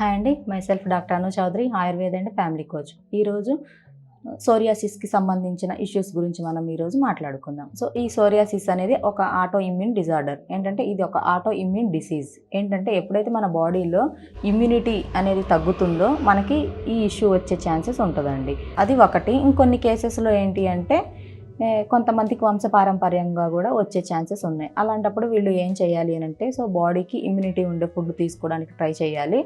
Hi అండి. Myself doctor Anu Chaudhary, Ayurveda and family coach. ఈరోజు సోరియాసిస్కి సంబంధించిన ఇష్యూస్ గురించి మనం ఈరోజు మాట్లాడుకుందాం. ఈ సోరియాసిస్ అనేది ఒక ఆటో ఇమ్యూన్ డిజార్డర్. ఏంటంటే ఇది ఒక ఆటో ఇమ్యూన్ డిసీజ్. ఏంటంటే ఎప్పుడైతే మన బాడీలో ఇమ్యూనిటీ అనేది తగ్గుతుందో మనకి ఈ ఇష్యూ వచ్చే ఛాన్సెస్ ఉంటుందండి. అది ఒకటి. ఇంకొన్ని కేసెస్లో ఏంటి అంటే కొంతమందికి వంశపారంపర్యంగా కూడా వచ్చే ఛాన్సెస్ ఉన్నాయి. అలాంటప్పుడు వీళ్ళు ఏం చేయాలి అని అంటే బాడీకి ఇమ్యూనిటీ ఉండే ఫుడ్ తీసుకోవడానికి ట్రై చేయాలి.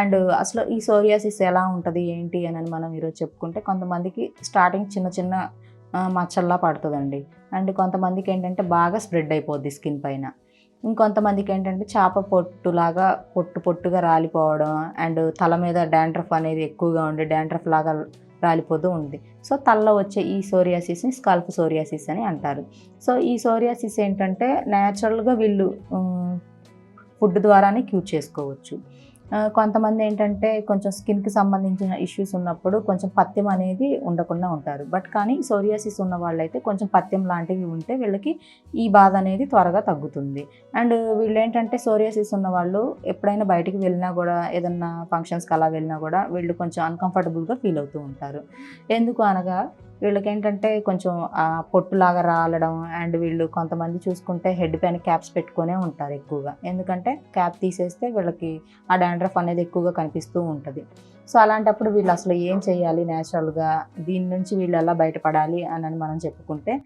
అండ్ అసలు ఈ సోరియాసిస్ ఎలా ఉంటుంది ఏంటి అని మనం ఈరోజు చెప్పుకుంటే, కొంతమందికి స్టార్టింగ్ చిన్న చిన్న మచ్చల్లా పడుతుందండి. అండ్ కొంతమందికి ఏంటంటే బాగా స్ప్రెడ్ అయిపోద్ది స్కిన్ పైన. ఇంకొంతమందికి ఏంటంటే చేప పొట్టులాగా పొట్టుగా రాలిపోవడం, అండ్ తల మీద డాండ్రఫ్ అనేది ఎక్కువగా ఉండి డాండ్రఫ్ లాగా రాలిపోతూ ఉంది. తలలో వచ్చే ఈ సోరియాసిస్ని స్కాల్ప్ సోరియాసిస్ అని అంటారు. ఈ సోరియాసిస్ ఏంటంటే న్యాచురల్గా వీళ్ళు ఫుడ్ ద్వారానే క్యూర్ చేసుకోవచ్చు. కొంతమంది ఏంటంటే కొంచెం స్కిన్కి సంబంధించిన ఇష్యూస్ ఉన్నప్పుడు కొంచెం పత్యం అనేది ఉండకుండా ఉంటారు. కానీ సోరియాసిస్ ఉన్న వాళ్ళైతే కొంచెం పత్యం లాంటివి ఉంటే వీళ్ళకి ఈ బాధ అనేది త్వరగా తగ్గుతుంది. అండ్ వీళ్ళు ఏంటంటే సోరియాసిస్ ఉన్న వాళ్ళు ఎప్పుడైనా బయటికి వెళ్ళినా కూడా, ఏదన్నా ఫంక్షన్స్కి అలా వెళ్ళినా కూడా వీళ్ళు కొంచెం అన్కంఫర్టబుల్గా ఫీల్ అవుతూ ఉంటారు. ఎందుకు అనగా వీళ్ళకి ఏంటంటే కొంచెం పొట్టులాగా రాలడం, అండ్ వీళ్ళు కొంతమంది చూసుకుంటే హెడ్ పైన క్యాప్స్ పెట్టుకునే ఉంటారు ఎక్కువగా. ఎందుకంటే క్యాప్ తీసేస్తే వీళ్ళకి ఆ డాండ్రఫ్ అనేది ఎక్కువగా కనిపిస్తూ ఉంటుంది. అలాంటప్పుడు వీళ్ళు అసలు ఏం చేయాలి న్యాచురల్గా, దీని నుంచి వీళ్ళు ఎలా బయటపడాలి అని మనం చెప్పుకుంటే,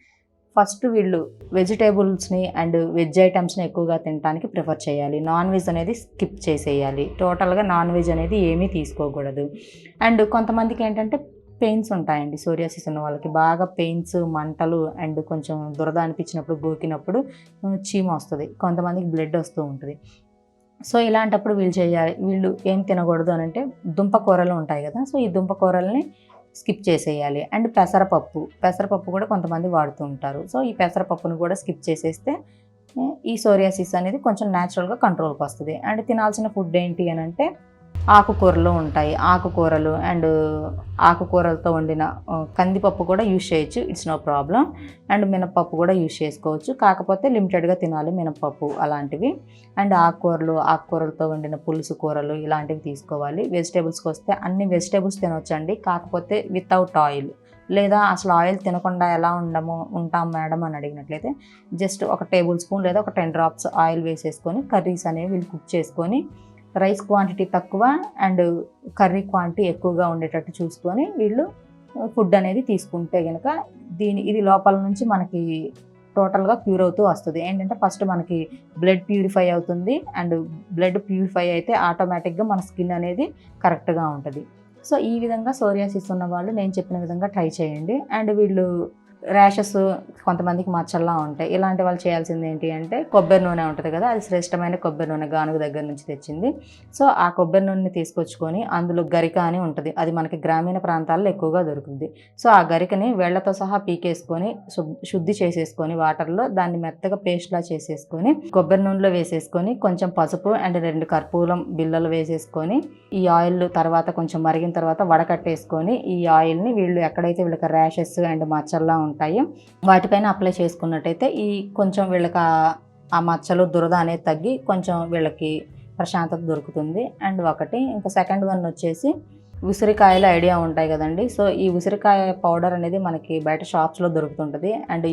ఫస్ట్ వీళ్ళు వెజిటేబుల్స్ని అండ్ వెజ్ ఐటమ్స్ని ఎక్కువగా తినడానికి ప్రిఫర్ చేయాలి. నాన్ వెజ్ అనేది స్కిప్ చేసేయాలి. టోటల్గా నాన్ వెజ్ అనేది ఏమీ తీసుకోకూడదు. అండ్ కొంతమందికి ఏంటంటే పెయిన్స్ ఉంటాయండి. సోరియాసిస్ ఉన్న వాళ్ళకి బాగా పెయిన్స్, మంటలు, అండ్ కొంచెం దురద అనిపించినప్పుడు, గోకినప్పుడు చీమ వస్తుంది. కొంతమందికి బ్లడ్ వస్తూ ఉంటుంది. ఇలాంటప్పుడు వీళ్ళు ఏం తినకూడదు అని అంటే, దుంప కూరలు ఉంటాయి కదా, ఈ దుంప కూరల్ని స్కిప్ చేసేయాలి. అండ్ పెసరపప్పు కూడా కొంతమంది వాడుతూ ఉంటారు. ఈ పెసరపప్పును కూడా స్కిప్ చేసేస్తే ఈ సోరియాసిస్ అనేది కొంచెం న్యాచురల్గా కంట్రోల్కి వస్తుంది. అండ్ తినాల్సిన ఫుడ్ ఏంటి అని అంటే, ఆకుకూరలు ఉంటాయి. ఆకుకూరలు అండ్ ఆకుకూరలతో వండిన కందిపప్పు కూడా యూజ్ చేయొచ్చు, ఇట్స్ నో ప్రాబ్లం. అండ్ మినపప్పు కూడా యూజ్ చేసుకోవచ్చు, కాకపోతే లిమిటెడ్గా తినాలి మినపప్పు అలాంటివి. అండ్ ఆకుకూరలతో వండిన పులుసు కూరలు ఇలాంటివి తీసుకోవాలి. వెజిటేబుల్స్కి వస్తే అన్ని వెజిటేబుల్స్ తినొచ్చండి, కాకపోతే వితౌట్ ఆయిల్. లేదా అసలు ఆయిల్ తినకుండా ఎలా ఉంటాం మేడం అని అడిగినట్లయితే, జస్ట్ ఒక టేబుల్ స్పూన్ లేదా ఒక 10 drops ఆయిల్ వేసేసుకొని కర్రీస్ అనేవి వీళ్ళు కుక్ చేసుకొని, రైస్ క్వాంటిటీ తక్కువ అండ్ కర్రీ క్వాంటిటీ ఎక్కువగా ఉండేటట్టు చూసుకొని వీళ్ళు ఫుడ్ అనేది తీసుకుంటే కనుక ఇది లోపల నుంచి మనకి టోటల్గా క్యూర్ అవుతూ వస్తుంది. ఏంటంటే ఫస్ట్ మనకి బ్లడ్ ప్యూరిఫై అవుతుంది, అండ్ బ్లడ్ ప్యూరిఫై అయితే ఆటోమేటిక్గా మన స్కిన్ అనేది కరెక్ట్గా ఉంటుంది. ఈ విధంగా సోరియాసిస్ ఉన్న వాళ్ళు నేను చెప్పిన విధంగా ట్రై చేయండి. అండ్ వీళ్ళు ర్యాషెస్, కొంతమందికి మచ్చల్లా ఉంటాయి. ఇలాంటి వాళ్ళు చేయాల్సింది ఏంటి అంటే, కొబ్బరి నూనె ఉంటుంది కదా, అది శ్రేష్టమైన కొబ్బరి నూనె గానుగ దగ్గర నుంచి తెచ్చింది. ఆ కొబ్బరి నూనెని తీసుకొచ్చుకొని అందులో గరిక అని ఉంటుంది, అది మనకి గ్రామీణ ప్రాంతాల్లో ఎక్కువగా దొరుకుతుంది. ఆ గరికని వేళ్లతో సహా పీకేసుకొని శుద్ధి చేసేసుకొని వాటర్లో దాన్ని మెత్తగా పేస్ట్లా చేసేసుకొని కొబ్బరి నూనెలో వేసేసుకొని కొంచెం పసుపు అండ్ 2 కర్పూరం బిళ్ళలు వేసేసుకొని ఈ ఆయిల్ తర్వాత కొంచెం మరిగిన తర్వాత వడకట్టేసుకొని ఈ ఆయిల్ని వీళ్ళు ఎక్కడైతే వీళ్ళకి ర్యాషెస్ అండ్ మచ్చల్లా ఉంటాయో వాటిపైన అప్లై చేసుకున్నట్టయితే కొంచెం వీళ్ళకి ఆ మచ్చలు, దురద అనేది తగ్గి కొంచెం వీళ్ళకి ప్రశాంతత దొరుకుతుంది. అండ్ ఇంకా సెకండ్ వన్ వచ్చేసి ఉసిరికాయల ఐడియా ఉంటాయి కదండి. ఈ ఉసిరికాయ పౌడర్ అనేది మనకి బయట షాప్స్లో దొరుకుతుంటుంది. అండ్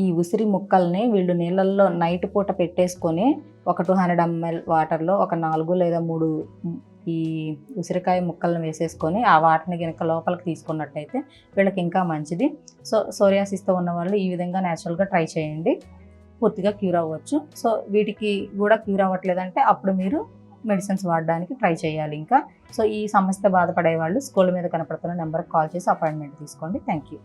ఈ ఉసిరి ముక్కల్ని వీళ్ళు నీళ్ళల్లో నైట్ పూట పెట్టేసుకొని ఒక 200 ml వాటర్లో ఒక 4 లేదా 3 ఈ ఉసిరికాయ ముక్కలను వేసేసుకొని ఆ వాటర్ని కనుక లోపలికి తీసుకున్నట్టయితే వీళ్ళకి ఇంకా మంచిది. సోరియాసిస్తో ఉన్న వాళ్ళు ఈ విధంగా న్యాచురల్గా ట్రై చేయండి, పూర్తిగా క్యూర్ అవ్వచ్చు. వీటికి కూడా క్యూర్ అవ్వట్లేదంటే అప్పుడు మీరు మెడిసిన్స్ వాడడానికి ట్రై చేయాలి. ఇంకా ఈ సమస్యతో బాధపడే వాళ్ళు స్కూల్ మీద కనపడుతున్న నెంబర్కి కాల్ చేసి అపాయింట్మెంట్ తీసుకోండి. Thank you.